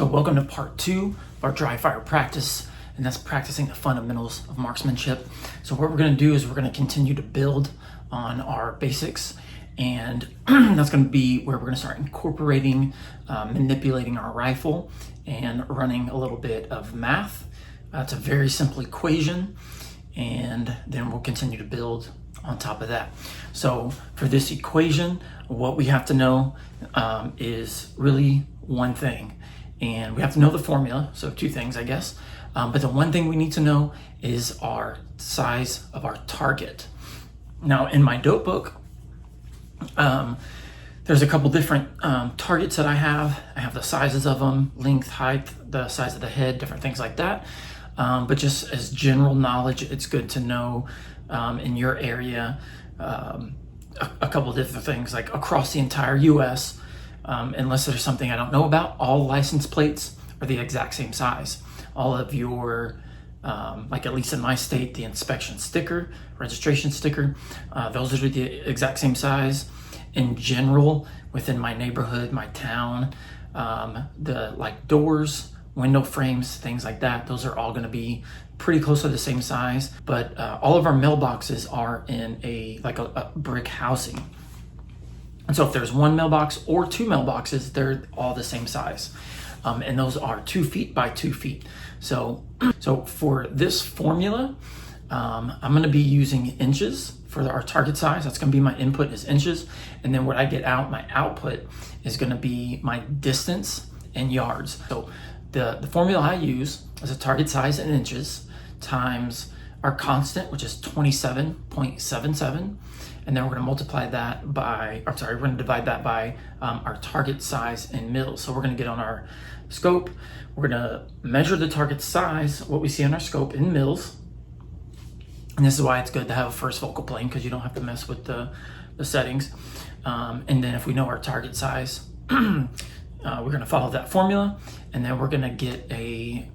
So welcome to part 2 of our dry fire practice, and that's practicing the fundamentals of marksmanship. So what we're going to do is we're going to continue to build on our basics, and that's going to be where we're going to start incorporating, manipulating our rifle and running a little bit of math. It's a very simple equation, and then we'll continue to build on top of that. So for this equation, what we have to know is really one thing. And we have to know the formula, so two things, I guess. But the one thing we need to know is our size of our target. Now, in my dope book, there's a couple different targets that I have. I have the sizes of them, length, height, the size of the head, different things like that. But just as general knowledge, it's good to know in your area a couple different things, like across the entire US. Unless there's something I don't know about, all license plates are the exact same size. All of your, like at least in my state, the inspection sticker, registration sticker, those are the exact same size. In general, within my neighborhood, my town, the like doors, window frames, things like that, those are all gonna be pretty close to the same size. But all of our mailboxes are in a brick housing. And so if there's one mailbox or two mailboxes, they're all the same size. And those are 2 feet by 2 feet. So for this formula, I'm gonna be using inches for our target size. That's gonna be my input is inches. And then what I get out, my output is gonna be my distance in yards. So the formula I use is a target size in inches times our constant, which is 27.77. And then we're going to multiply that by, we're going to divide that by our target size in mils. So we're going to get on our scope, we're going to measure the target size, what we see on our scope in mils. And this is why it's good to have a first focal plane, because you don't have to mess with the settings. And then if we know our target size, we're going to follow that formula, and then we're going to get a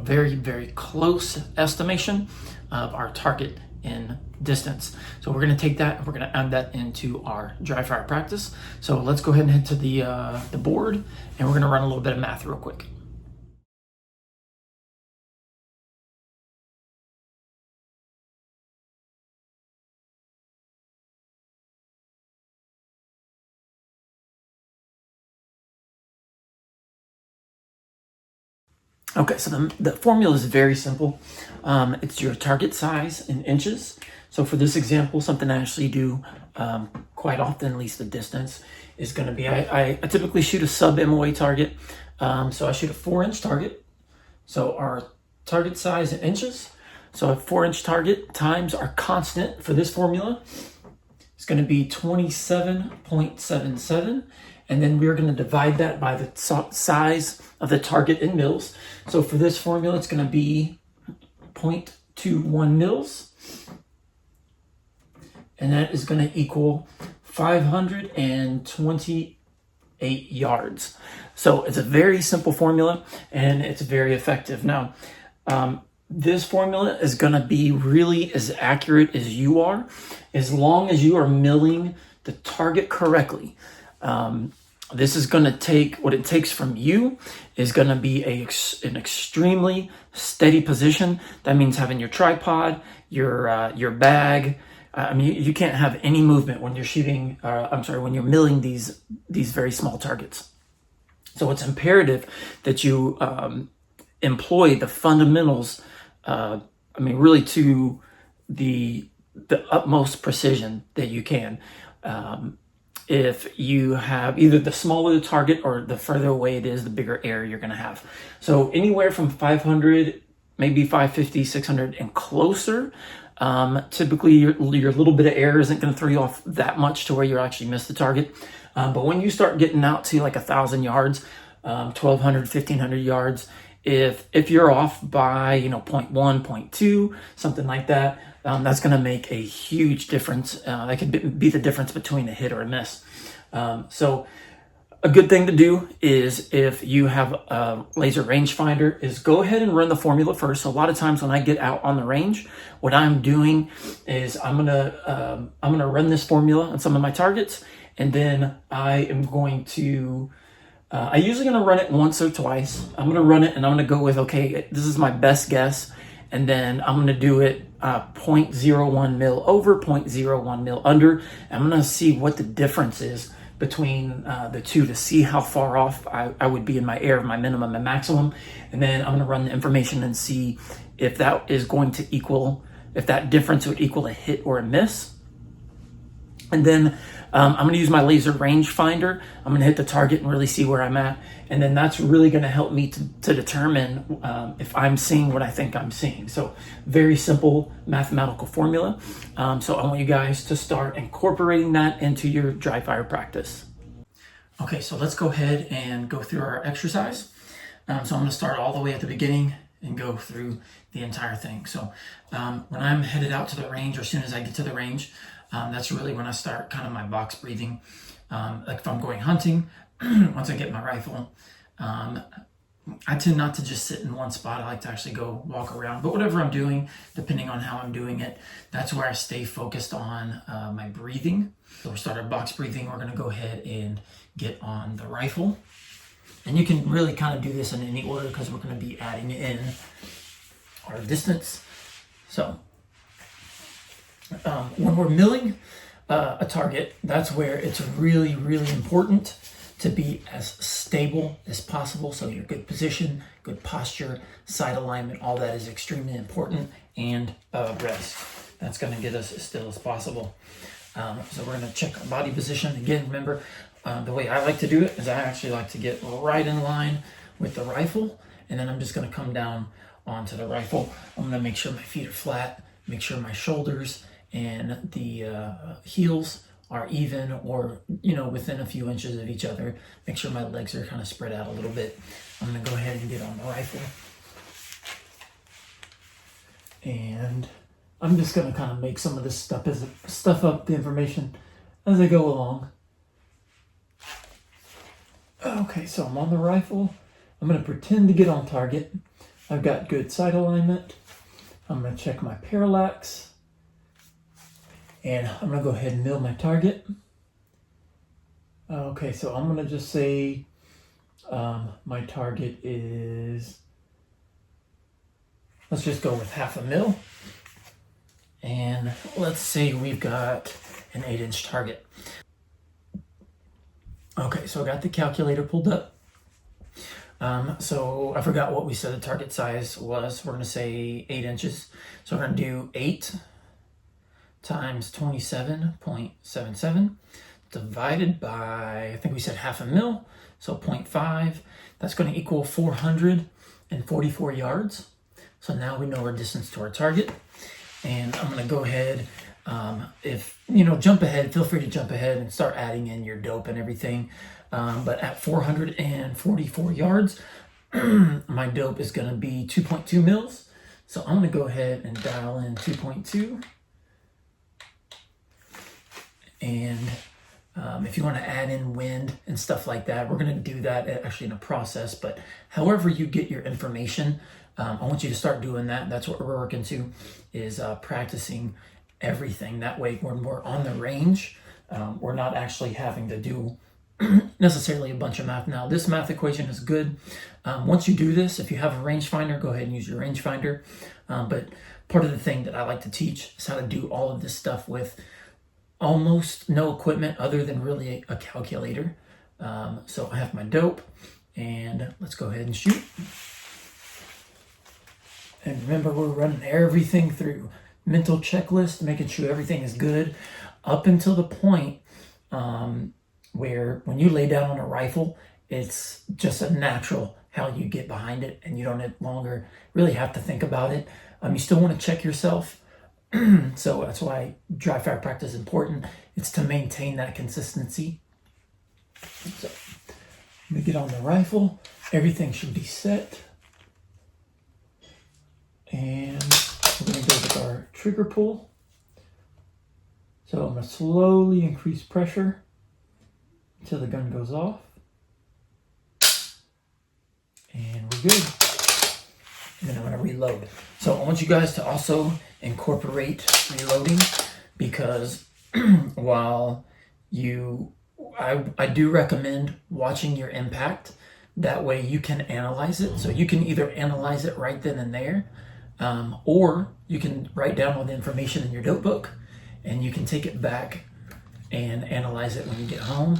very, very close estimation of our target in distance. So we're going to take that and we're going to add that into our dry fire practice. So let's go ahead and head to the board, and we're going to run a little bit of math real quick. Okay, so the formula is very simple. It's your target size in inches. So for this example, something I actually do quite often, at least the distance, is going to be, I typically shoot a sub MOA target. So I shoot a 4-inch target. So our target size in inches. So a 4-inch target times our constant for this formula is going to be 27.77. And then we're going to divide that by the size of the target in mils. So for this formula, it's going to be 0.21 mils. And that is going to equal 528 yards. So it's a very simple formula, and it's very effective. Now, this formula is going to be really as accurate as you are, as long as you are milling the target correctly. This is going to take, what it takes from you is going to be an extremely steady position. That means having your tripod, your bag. I mean, you can't have any movement when you're shooting, when you're milling these very small targets. So it's imperative that you employ the fundamentals, really to the utmost precision that you can. If you have either the smaller the target or the further away it is, the bigger error you're going to have. So anywhere from 500, maybe 550, 600 and closer, typically your little bit of error isn't going to throw you off that much to where you actually miss the target. But when you start getting out to like 1,000 yards, 1,200, 1,500 yards, if you're off by 0.1, 0.2, something like that, that's going to make a huge difference. That could be the difference between a hit or a miss. So a good thing to do is, if you have a laser rangefinder, is go ahead and run the formula first. So a lot of times when I get out on the range, what I'm doing is I'm gonna run this formula on some of my targets, and then I am going to I'm usually going to run it once or twice. I'm going to run it and I'm going to go with, okay, this is my best guess. And then I'm going to do it 0.01 mil over, 0.01 mil under. I'm going to see what the difference is between the two to see how far off I would be in my error of my minimum and maximum. And then I'm going to run the information and see if that is going to equal, if that difference would equal a hit or a miss. And then I'm going to use my laser range finder. I'm going to hit the target and really see where I'm at. And then that's really going to help me to determine if I'm seeing what I think I'm seeing. So very simple mathematical formula. So I want you guys to start incorporating that into your dry fire practice. Okay, so let's go ahead and go through our exercise. So I'm going to start all the way at the beginning and go through the entire thing. So when I'm headed out to the range, or as soon as I get to the range, that's really when I start kind of my box breathing. Like if I'm going hunting, once I get my rifle, I tend not to just sit in one spot. I like to actually go walk around. But whatever I'm doing, depending on how I'm doing it, that's where I stay focused on my breathing. So we start our box breathing. We're going to go ahead and get on the rifle. And you can really kind of do this in any order because we're going to be adding in our distance. So when we're milling a target, that's where it's really, really important to be as stable as possible. So your good position, good posture, side alignment, all that is extremely important, and rest. That's going to get us as still as possible. So we're going to check our body position. Again, remember, the way I like to do it is I actually like to get right in line with the rifle, and then I'm just going to come down onto the rifle. I'm going to make sure my feet are flat, make sure my shoulders and the heels are even, or within a few inches of each other. Make sure my legs are kind of spread out a little bit. I'm going to go ahead and get on the rifle, and I'm just going to kind of make some of this stuff up, the information, as I go along. Okay, so I'm on the rifle. I'm going to pretend to get on target. I've got good sight alignment. I'm going to check my parallax. And I'm going to go ahead and mill my target. Okay, so I'm going to just say my target is, let's just go with 0.5 mil. And let's say we've got an 8-inch target. Okay, so I got the calculator pulled up. So I forgot what we said the target size was. We're going to say 8 inches. So we're going to do 8 times 27.77 divided by, I think we said 0.5 mil, so 0.5. That's going to equal 444 yards. So now we know our distance to our target. And I'm going to go ahead, jump ahead, feel free to jump ahead and start adding in your dope and everything. But at 444 yards, my dope is going to be 2.2 mils. So I'm going to go ahead and dial in 2.2. And if you want to add in wind and stuff like that, we're going to do that actually in a process. But however you get your information, I want you to start doing that. That's what we're working to, is practicing everything. That way, when we're on the range, we're not actually having to do necessarily a bunch of math. Now, this math equation is good. Once you do this, if you have a rangefinder, go ahead and use your rangefinder. But part of the thing that I like to teach is how to do all of this stuff with almost no equipment other than really a calculator. So I have my dope, and let's go ahead and shoot. And remember, we're running everything through mental checklist, making sure everything is good up until the point where when you lay down on a rifle, it's just a natural how you get behind it, and you don't longer really have to think about it. You still want to check yourself. So that's why dry fire practice is important. It's to maintain that consistency. So let me get on the rifle. Everything should be set. And we're going to go with our trigger pull. So I'm going to slowly increase pressure until the gun goes off. And we're good. And then I'm going to reload. So I want you guys to also incorporate reloading, because while you I do recommend watching your impact. That way you can analyze it. So you can either analyze it right then and there, or you can write down all the information in your notebook and you can take it back and analyze it when you get home.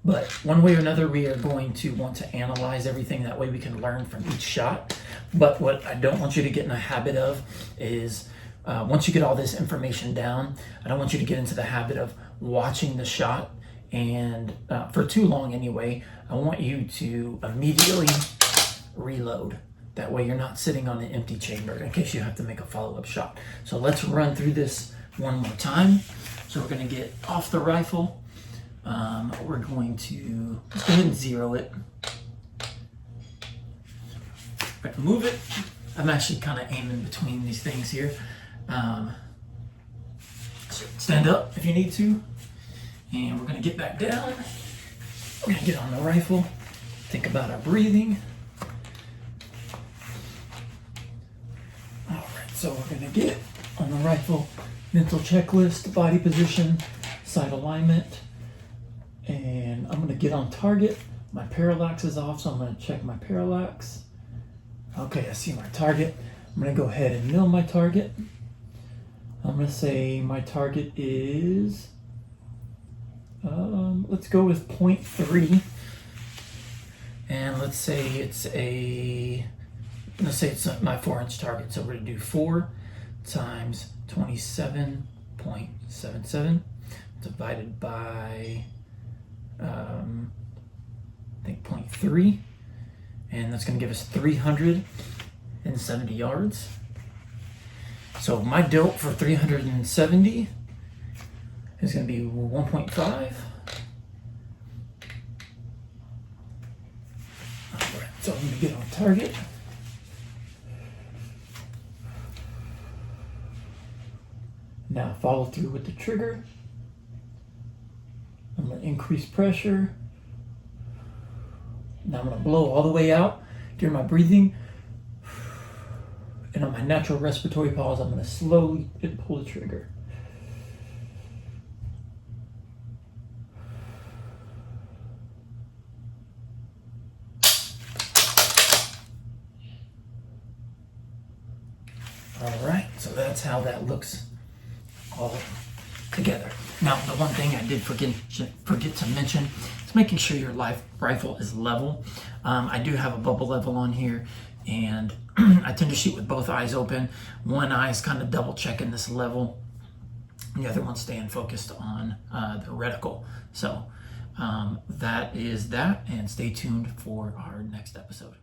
But one way or another, we are going to want to analyze everything. That way we can learn from each shot. But what I don't want you to get in a habit of is, once you get all this information down, I don't want you to get into the habit of watching the shot and for too long anyway. I want you to immediately reload. That way you're not sitting on an empty chamber in case you have to make a follow-up shot. So let's run through this one more time. So we're going to get off the rifle. We're going to let's go ahead and zero it. We're going to move it. I'm actually kind of aiming between these things here. So stand up if you need to. And we're going to get back down. We're going to get on the rifle. Think about our breathing. All right, so we're going to get on the rifle. Mental checklist, body position, sight alignment. And I'm going to get on target. My parallax is off, so I'm going to check my parallax. Okay, I see my target. I'm going to go ahead and mill my target. I'm going to say my target is, let's go with 0.3. And let's say it's my 4-inch target. So we're going to do 4 times 27.77 divided by, I think 0.3. And that's going to give us 370 yards. So my DOT for 370 is going to be 1.5. All right, so I'm going to get on target. Now follow through with the trigger. I'm going to increase pressure. Now I'm going to blow all the way out during my breathing. And on my natural respiratory pause, I'm going to slowly pull the trigger. All right, so that's how that looks all together. Now, the one thing I did forget to mention is making sure your rifle is level. I do have a bubble level on here, and I tend to shoot with both eyes open. One eye is kind of double checking this level, and the other one's staying focused on the reticle. So that is that, and stay tuned for our next episode.